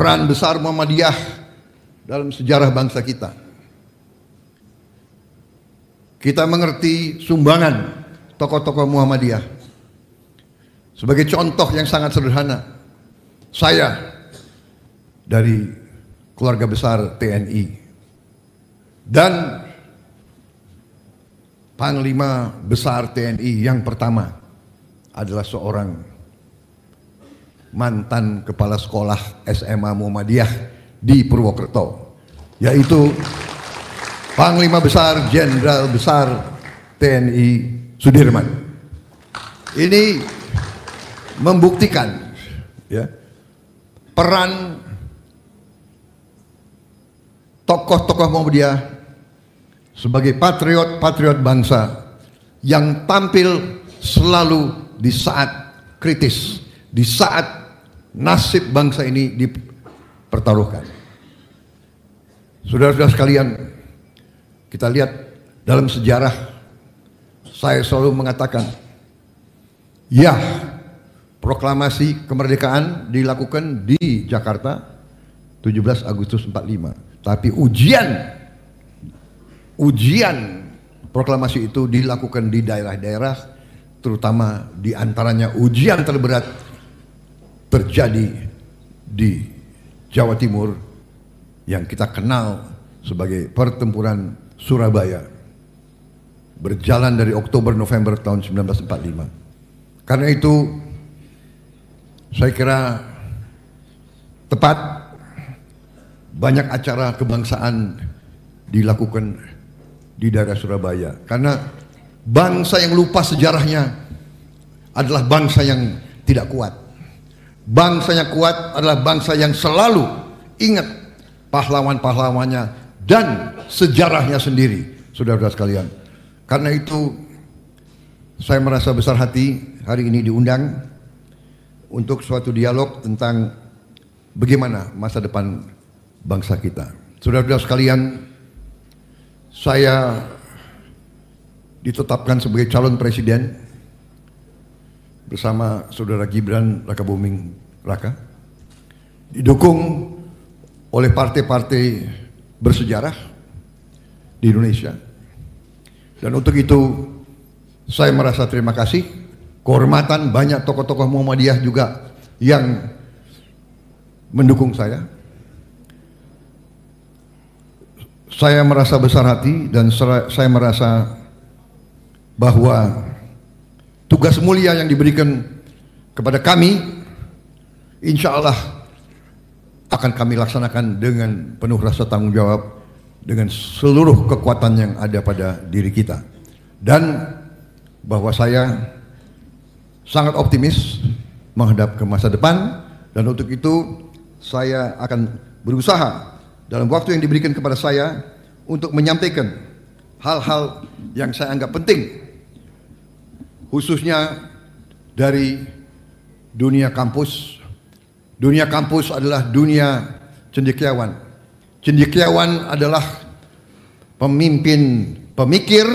peran besar Muhammadiyah dalam sejarah bangsa kita. Kita mengerti sumbangan tokoh-tokoh Muhammadiyah. Sebagai contoh yang sangat sederhana, saya dari keluarga besar TNI dan Panglima Besar TNI yang pertama adalah seorang mantan kepala sekolah SMA Muhammadiyah di Purwokerto, yaitu Panglima Besar Jenderal Besar TNI Sudirman. Ini membuktikan ya, peran tokoh-tokoh Muhammadiyah sebagai patriot-patriot bangsa yang tampil selalu di saat kritis, di saat nasib bangsa ini dipertaruhkan. Saudara-saudara sekalian, kita lihat dalam sejarah, saya selalu mengatakan, ya, proklamasi kemerdekaan dilakukan di Jakarta 17 Agustus 45. Tapi ujian proklamasi itu dilakukan di daerah-daerah, terutama di antaranya ujian terberat terjadi di Jawa Timur yang kita kenal sebagai pertempuran Surabaya, berjalan dari Oktober-November tahun 1945. Karena itu saya kira tepat banyak acara kebangsaan dilakukan di daerah Surabaya, karena bangsa yang lupa sejarahnya adalah bangsa yang tidak kuat. Bangsa yang kuat adalah bangsa yang selalu ingat pahlawan-pahlawannya dan sejarahnya sendiri, saudara-saudara sekalian. Karena itu saya merasa besar hati hari ini diundang untuk suatu dialog tentang bagaimana masa depan bangsa kita. Saudara-saudara sekalian, saya ditetapkan sebagai calon presiden bersama saudara Gibran Rakabuming Raka, didukung oleh partai-partai bersejarah di Indonesia. Dan untuk itu saya merasa terima kasih, kehormatan banyak tokoh-tokoh Muhammadiyah juga yang mendukung saya. Saya merasa besar hati dan saya merasa bahwa tugas mulia yang diberikan kepada kami, insya Allah akan kami laksanakan dengan penuh rasa tanggung jawab, dengan seluruh kekuatan yang ada pada diri kita. Dan bahwa saya sangat optimis menghadap ke masa depan, dan untuk itu saya akan berusaha dalam waktu yang diberikan kepada saya untuk menyampaikan hal-hal yang saya anggap penting, khususnya dari dunia kampus. Dunia kampus adalah dunia cendekiawan. Cendekiawan adalah pemimpin pemikir,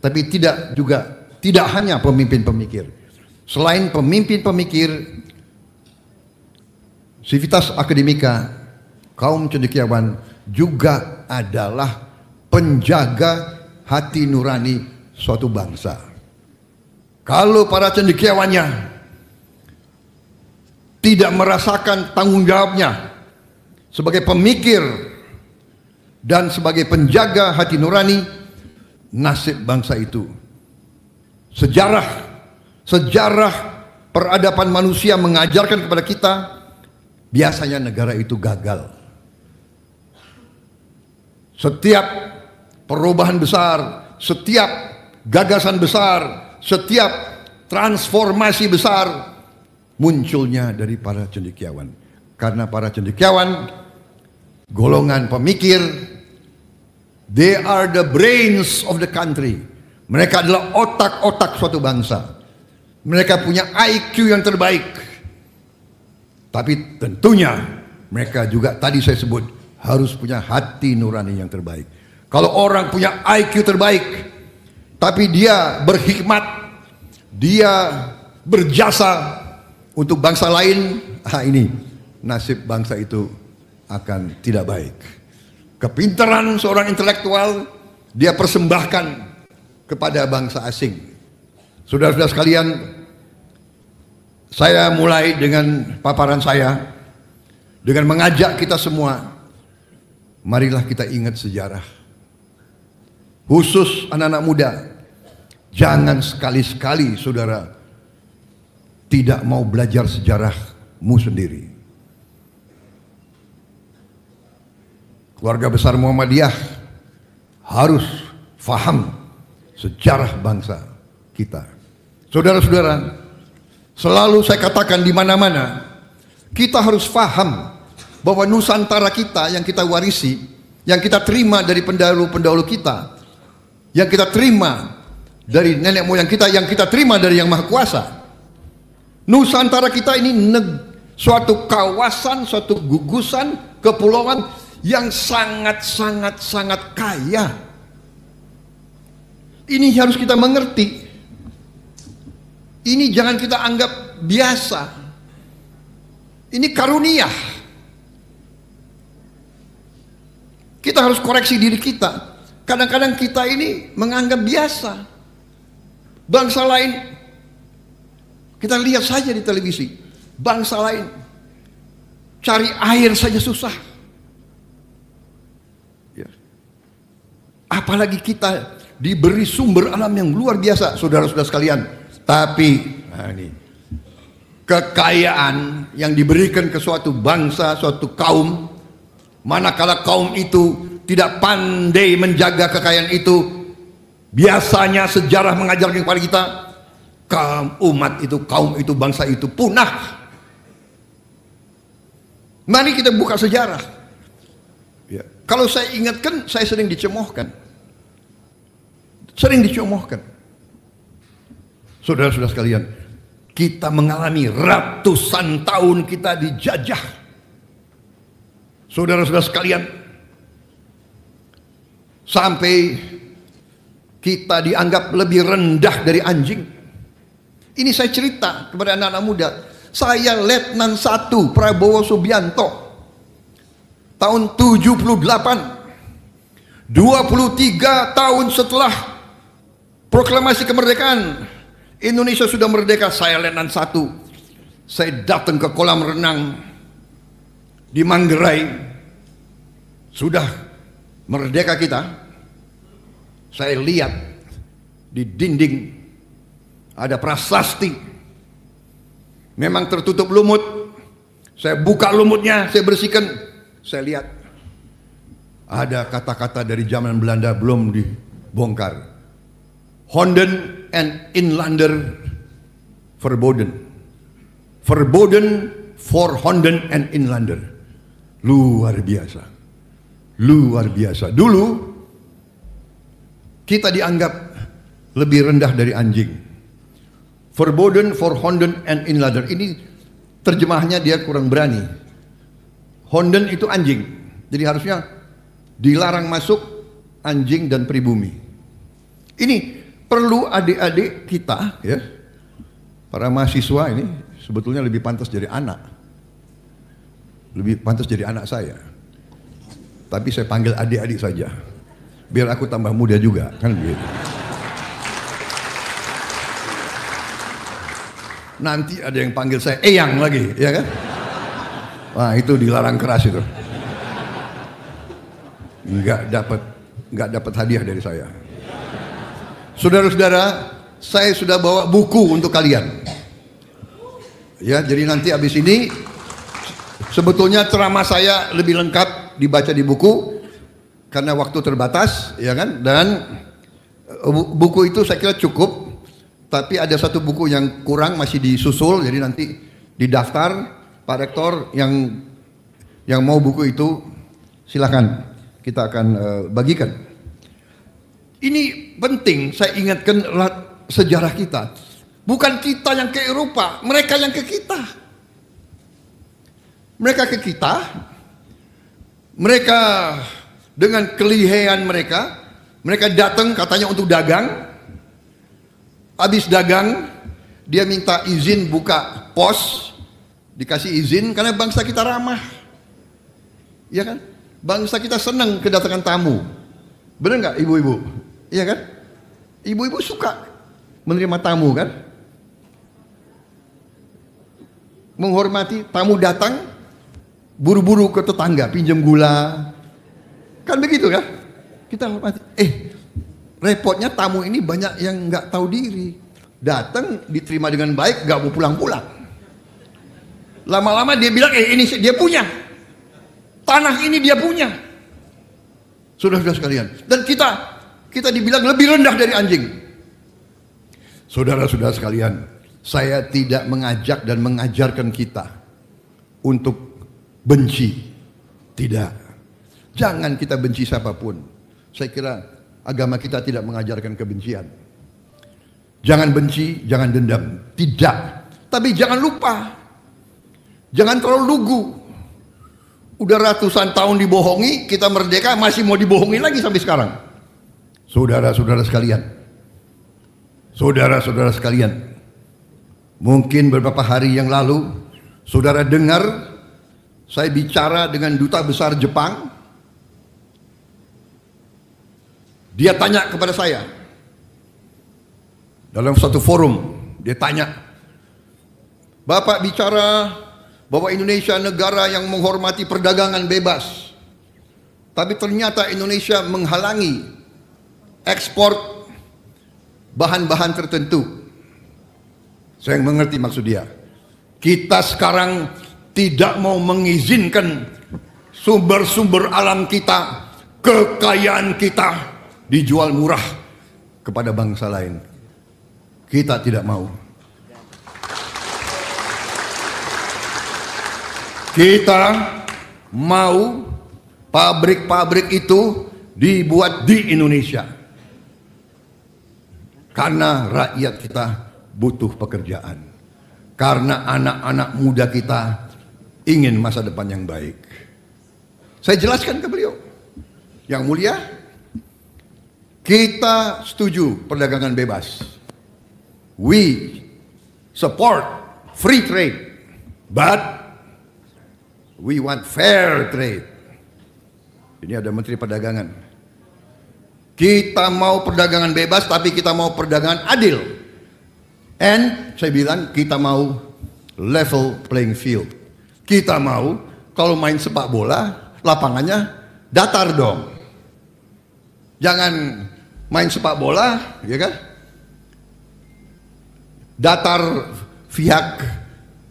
tapi tidak hanya pemimpin pemikir. Selain pemimpin pemikir, Civitas Akademika, kaum cendekiawan juga adalah penjaga hati nurani suatu bangsa. Kalau para cendekiawannya tidak merasakan tanggung jawabnya sebagai pemikir dan sebagai penjaga hati nurani, nasib bangsa itu, sejarah peradaban manusia mengajarkan kepada kita, biasanya negara itu gagal. Setiap perubahan besar, setiap gagasan besar, setiap transformasi besar munculnya dari para cendekiawan. Karena para cendekiawan, golongan pemikir, they are the brains of the country. Mereka adalah otak-otak suatu bangsa. Mereka punya IQ yang terbaik. Tapi tentunya mereka juga tadi saya sebut harus punya hati nurani yang terbaik. Kalau orang punya IQ terbaik, tapi dia berhikmat, dia berjasa untuk bangsa lain, ini nasib bangsa itu akan tidak baik. Kepintaran seorang intelektual dia persembahkan kepada bangsa asing. Saudara-saudara sekalian, saya mulai dengan paparan saya dengan mengajak kita semua, marilah kita ingat sejarah. Khusus anak-anak muda, jangan sekali-sekali saudara tidak mau belajar sejarahmu sendiri. Keluarga besar Muhammadiyah harus faham sejarah bangsa kita. Saudara-saudara, selalu saya katakan di mana-mana, kita harus faham bahwa Nusantara kita yang kita warisi, yang kita terima dari pendahulu-pendahulu kita, yang kita terima dari nenek moyang kita, yang kita terima dari Yang Maha Kuasa. Nusantara kita ini suatu kawasan, suatu gugusan kepulauan yang sangat kaya. Ini harus kita mengerti. Ini jangan kita anggap biasa. Ini karunia. Kita harus koreksi diri kita. Kadang-kadang kita ini menganggap biasa. Bangsa lain, kita lihat saja di televisi, bangsa lain cari air saja susah. Ya. Apalagi kita diberi sumber alam yang luar biasa, saudara-saudara sekalian. Tapi ini kekayaan yang diberikan ke suatu bangsa, suatu kaum, manakala kaum itu tidak pandai menjaga kekayaan itu, biasanya sejarah mengajarkan kepada kita, kaum itu, bangsa itu punah. Mari kita buka sejarah. Ya. Kalau saya ingatkan, saya sering dicemohkan. Saudara-saudara sekalian, kita mengalami ratusan tahun kita dijajah. Saudara-saudara sekalian, sampai kita dianggap lebih rendah dari anjing. Ini saya cerita kepada anak-anak muda. Saya Letnan 1 Prabowo Subianto tahun 78, 23 tahun setelah proklamasi kemerdekaan, Indonesia sudah merdeka. Saya Letnan 1, saya datang ke kolam renang di Manggarai. Sudah merdeka kita. Saya lihat di dinding ada prasasti, memang tertutup lumut. Saya buka lumutnya, saya bersihkan, saya lihat ada kata-kata dari zaman Belanda belum dibongkar. Honden and Inlander verboden. Verboden for Honden and Inlander. Luar biasa. Luar biasa. Dulu kita dianggap lebih rendah dari anjing. Verboden for Honden and Inlander. Ini terjemahnya dia kurang berani. Honden itu anjing. Jadi harusnya dilarang masuk anjing dan pribumi. Ini perlu adik-adik kita, ya, para mahasiswa ini sebetulnya lebih pantas jadi anak. Lebih pantas jadi anak saya. Tapi saya panggil adik-adik saja. Biar aku tambah muda juga, kan begitu. Nanti ada yang panggil saya Eyang lagi, ya kan? Wah, itu dilarang keras itu. Nggak dapat hadiah dari saya. Saudara-saudara, saya sudah bawa buku untuk kalian. Ya, jadi nanti habis ini sebetulnya ceramah saya lebih lengkap dibaca di buku. Karena waktu terbatas, ya kan, dan buku itu saya kira cukup, tapi ada satu buku yang kurang masih disusul, jadi nanti didaftar Pak Rektor yang mau buku itu silakan kita akan bagikan. Ini penting saya ingatkan sejarah kita, bukan kita yang ke Eropa, mereka yang ke kita, mereka dengan kelihayan mereka datang katanya untuk dagang. Habis dagang, dia minta izin buka pos dikasih izin karena bangsa kita ramah. Iya kan? Bangsa kita senang kedatangan tamu. Benar nggak ibu-ibu? Iya kan? Ibu-ibu suka menerima tamu kan? Menghormati tamu datang, buru-buru ke tetangga pinjam gula. Kan begitu kan? Kita hormati. Repotnya tamu ini banyak yang nggak tahu diri. Datang diterima dengan baik, nggak mau pulang-pulang. Lama-lama dia bilang, ini dia punya. Tanah ini dia punya. Saudara-saudara sekalian. Dan kita dibilang lebih rendah dari anjing. Saudara-saudara sekalian, saya tidak mengajak dan mengajarkan kita untuk benci. Tidak. Jangan kita benci siapapun. Saya kira agama kita tidak mengajarkan kebencian. Jangan benci, jangan dendam. Tidak. Tapi jangan lupa. Jangan terlalu lugu. Udah ratusan tahun dibohongi, kita merdeka masih mau dibohongi lagi sampai sekarang. Saudara-saudara sekalian. Saudara-saudara sekalian. Mungkin beberapa hari yang lalu saudara dengar saya bicara dengan duta besar Jepang. Dia tanya kepada saya dalam satu forum, dia tanya, Bapak bicara bahwa Indonesia negara yang menghormati perdagangan bebas, tapi ternyata Indonesia menghalangi ekspor bahan-bahan tertentu. Saya mengerti maksud dia. Kita sekarang tidak mau mengizinkan sumber-sumber alam kita, kekayaan kita dijual murah kepada bangsa lain. Kita tidak mau. Kita mau pabrik-pabrik itu dibuat di Indonesia. Karena rakyat kita butuh pekerjaan. Karena anak-anak muda kita ingin masa depan yang baik. Saya jelaskan ke beliau. Yang mulia, kita setuju perdagangan bebas. We support free trade. But we want fair trade. Ini ada Menteri Perdagangan. Kita mau perdagangan bebas, tapi kita mau perdagangan adil. And saya bilang kita mau level playing field. Kita mau kalau main sepak bola, lapangannya datar dong. Jangan main sepak bola, ya kan? Datar pihak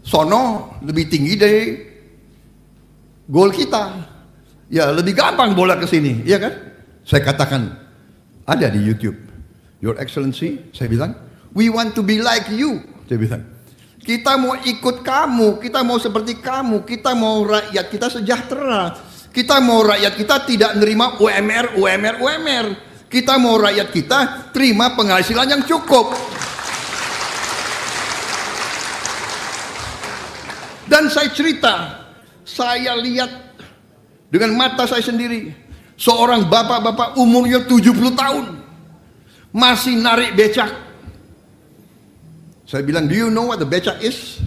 sono lebih tinggi dari gol kita. Ya lebih gampang bola ke sini, ya kan? Saya katakan ada di YouTube. Your Excellency, saya bilang, we want to be like you. Saya bilang, kita mau ikut kamu, kita mau seperti kamu, kita mau rakyat kita sejahtera. Kita mau rakyat kita tidak menerima UMR. Kita mau rakyat kita terima penghasilan yang cukup. Dan saya cerita, saya lihat dengan mata saya sendiri, seorang bapak-bapak umurnya 70 tahun masih narik becak. Saya bilang, do you know what the becak is?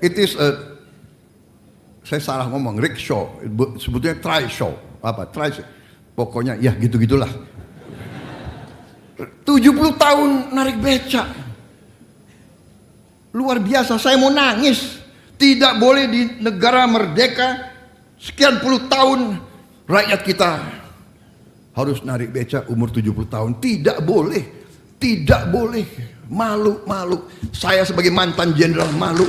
It is a, saya salah ngomong, rickshaw, sebetulnya trishaw, pokoknya ya gitu-gitulah. 70 tahun narik becak. Luar biasa, saya mau nangis. Tidak boleh di negara merdeka sekian puluh tahun rakyat kita harus narik becak umur 70 tahun. Tidak boleh. Tidak boleh. Malu. Saya sebagai mantan jenderal malu.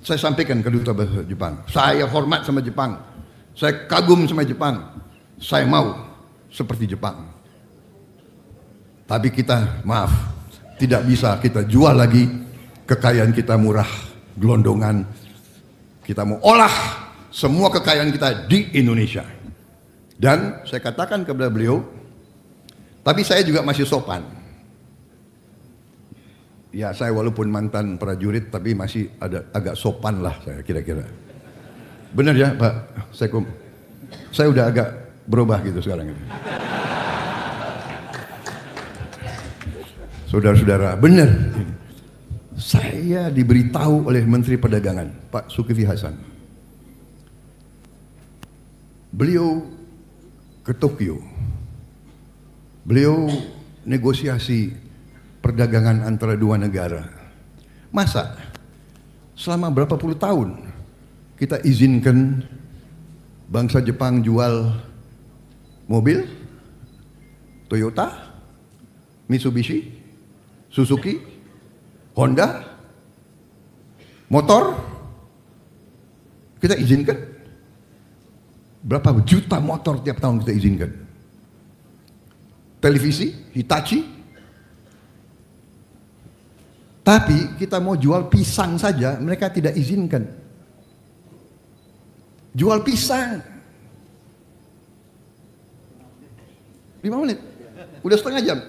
Saya sampaikan ke duta besar Jepang. Saya hormat sama Jepang. Saya kagum sama Jepang. Saya mau seperti Jepang. Tapi kita, maaf, tidak bisa kita jual lagi kekayaan kita murah, gelondongan. Kita mau olah semua kekayaan kita di Indonesia. Dan saya katakan kepada beliau, tapi saya juga masih sopan. Ya, saya walaupun mantan prajurit, tapi masih ada agak sopan lah saya kira-kira. Benar ya Pak Sekum? Saya udah agak berubah gitu sekarang ini. Saudara-saudara, benar. Saya diberitahu oleh Menteri Perdagangan, Pak Zulkifli Hasan. Beliau ke Tokyo. Beliau negosiasi perdagangan antara dua negara. Masa selama berapa puluh tahun kita izinkan bangsa Jepang jual mobil, Toyota, Mitsubishi, Suzuki, Honda, motor, kita izinkan? Berapa juta motor tiap tahun kita izinkan? Televisi, Hitachi. Tapi kita mau jual pisang saja, mereka tidak izinkan. Jual pisang. 5 menit. Udah setengah jam.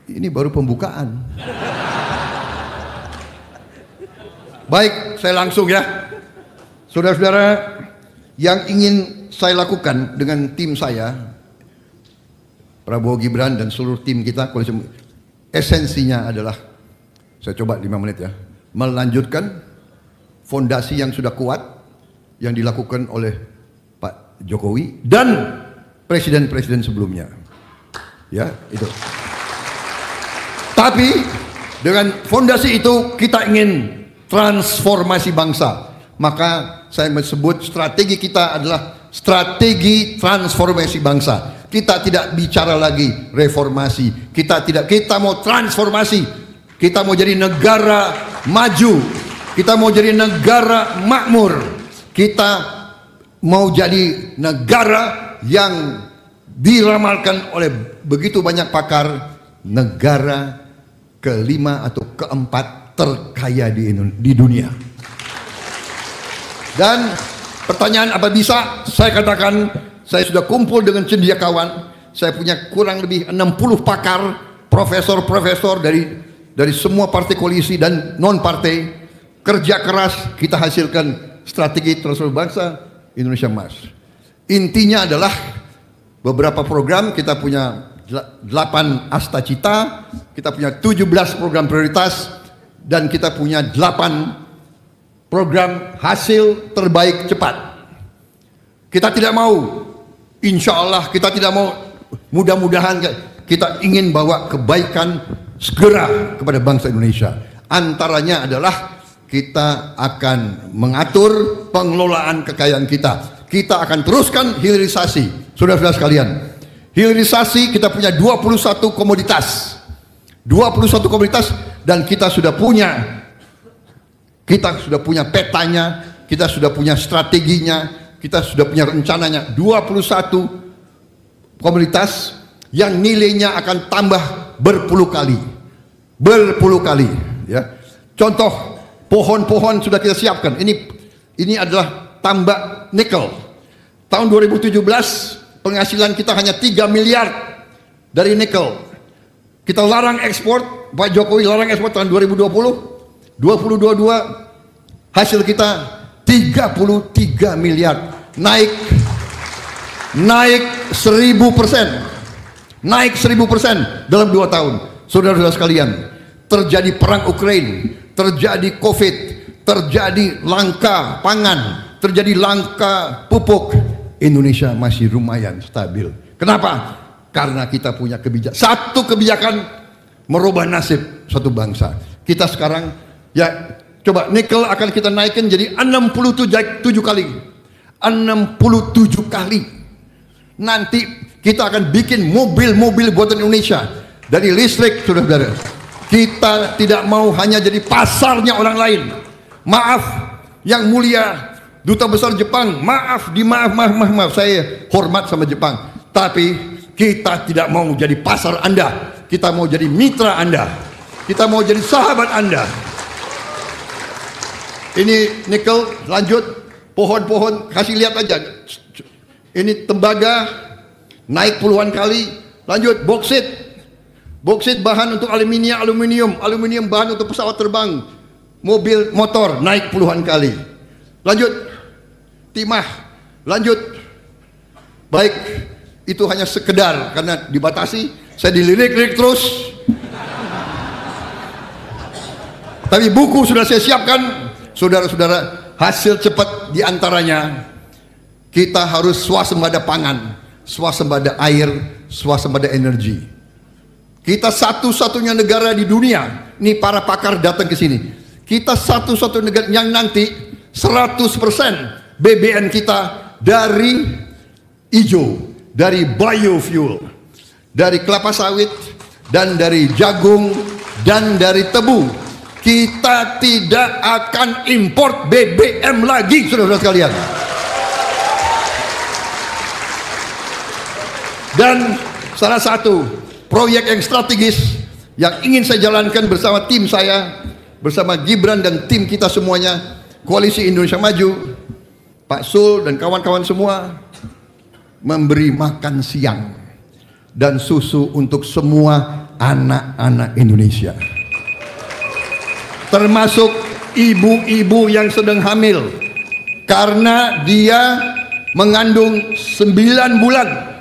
Ini baru pembukaan. Baik, saya langsung ya. Saudara-saudara, yang ingin saya lakukan dengan tim saya, Prabowo Gibran dan seluruh tim kita, esensinya adalah, saya coba 5 menit ya, melanjutkan fondasi yang sudah kuat yang dilakukan oleh Pak Jokowi dan presiden-presiden sebelumnya. Ya, itu. Tapi dengan fondasi itu kita ingin transformasi bangsa. Maka saya menyebut strategi kita adalah strategi transformasi bangsa. Kita tidak bicara lagi reformasi. Kita mau transformasi. Kita mau jadi negara maju. Kita mau jadi negara makmur. Kita mau jadi negara yang diramalkan oleh begitu banyak pakar, negara kelima atau keempat terkaya di dunia. Dan pertanyaan apa bisa? Saya katakan, saya sudah kumpul dengan cendekiawan. Saya punya kurang lebih 60 pakar, profesor-profesor dari semua partai koalisi dan non partai. Kerja keras, kita hasilkan strategi transformasi bangsa Indonesia Emas. Intinya adalah beberapa program, kita punya 8 asta cita, kita punya 17 program prioritas, dan kita punya 8 program hasil terbaik cepat. Kita tidak mau, insya Allah kita tidak mau, mudah-mudahan kita ingin bawa kebaikan segera kepada bangsa Indonesia. Antaranya adalah kita akan mengatur pengelolaan kekayaan kita. Kita akan teruskan hilirisasi. Saudara-saudara sekalian, hilirisasi kita punya 21 komoditas. 21 komoditas, dan kita sudah punya petanya, kita sudah punya strateginya, kita sudah punya rencananya. 21 komoditas yang nilainya akan tambah berpuluh kali ya. Contoh, pohon-pohon sudah kita siapkan. Ini adalah tambak nikel. Tahun 2017 penghasilan kita hanya 3 miliar dari nikel. Kita larang ekspor, Pak Jokowi larang ekspor tahun 2020. 2022 hasil kita 33 miliar. Naik 1000%. Naik 1000% dalam 2 tahun. Saudara-saudara sekalian, terjadi perang Ukraina, terjadi Covid, terjadi langka pangan, terjadi langka pupuk, Indonesia masih lumayan stabil. Kenapa? Karena kita punya satu kebijakan merubah nasib satu bangsa. Kita sekarang ya coba nikel akan kita naikkan jadi 67 kali. 67 kali. Nanti kita akan bikin mobil-mobil buatan Indonesia dari listrik, saudara-saudara. Kita tidak mau hanya jadi pasarnya orang lain. Maaf, yang mulia Duta Besar Jepang, maaf, saya hormat sama Jepang. Tapi kita tidak mau jadi pasar Anda. Kita mau jadi mitra Anda. Kita mau jadi sahabat Anda. Ini nikel, lanjut. Pohon-pohon, kasih lihat aja. Ini tembaga, naik puluhan kali. Lanjut, boksit. Boksit bahan untuk aluminium bahan untuk pesawat terbang, mobil, motor, naik puluhan kali. Lanjut, timah, Lanjut. Baik, itu hanya sekedar karena dibatasi, saya dilirik-lirik terus. Tapi buku sudah saya siapkan, saudara-saudara. Hasil cepat diantaranya, kita harus swasembada pangan, swasembada air, swasembada energi. Kita satu-satunya negara di dunia, ini para pakar datang ke sini. Kita satu-satunya negara yang nanti 100% BBM kita dari hijau, dari biofuel, dari kelapa sawit, dan dari jagung, dan dari tebu. Kita tidak akan import BBM lagi, saudara-saudara sekalian. Dan salah satu proyek yang strategis yang ingin saya jalankan bersama tim saya, bersama Gibran dan tim kita semuanya, Koalisi Indonesia Maju, Pak Sul dan kawan-kawan semua, memberi makan siang dan susu untuk semua anak-anak Indonesia, termasuk ibu-ibu yang sedang hamil, karena dia mengandung 9 bulan.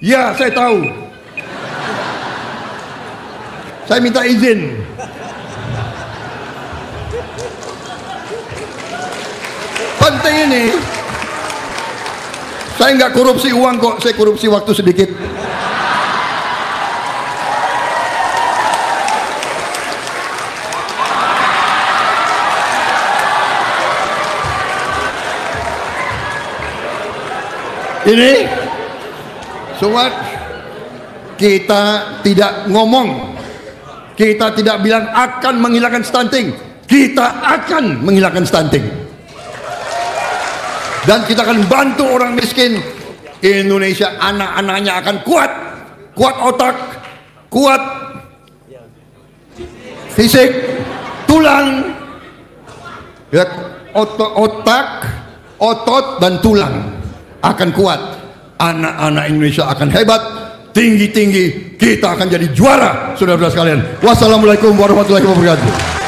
Ya, saya tahu. Saya minta izin. Penting ini. Saya nggak korupsi uang kok, saya korupsi waktu sedikit. Ini semua kita tidak ngomong, kita tidak bilang akan menghilangkan stunting, kita akan menghilangkan stunting, dan kita akan bantu orang miskin Indonesia. Anak-anaknya akan kuat, kuat otak, kuat fisik, tulang, ya, otak, otot dan tulang akan kuat. Anak-anak Indonesia akan hebat, tinggi-tinggi. Kita akan jadi juara, saudara-saudara sekalian. Wassalamualaikum warahmatullahi wabarakatuh.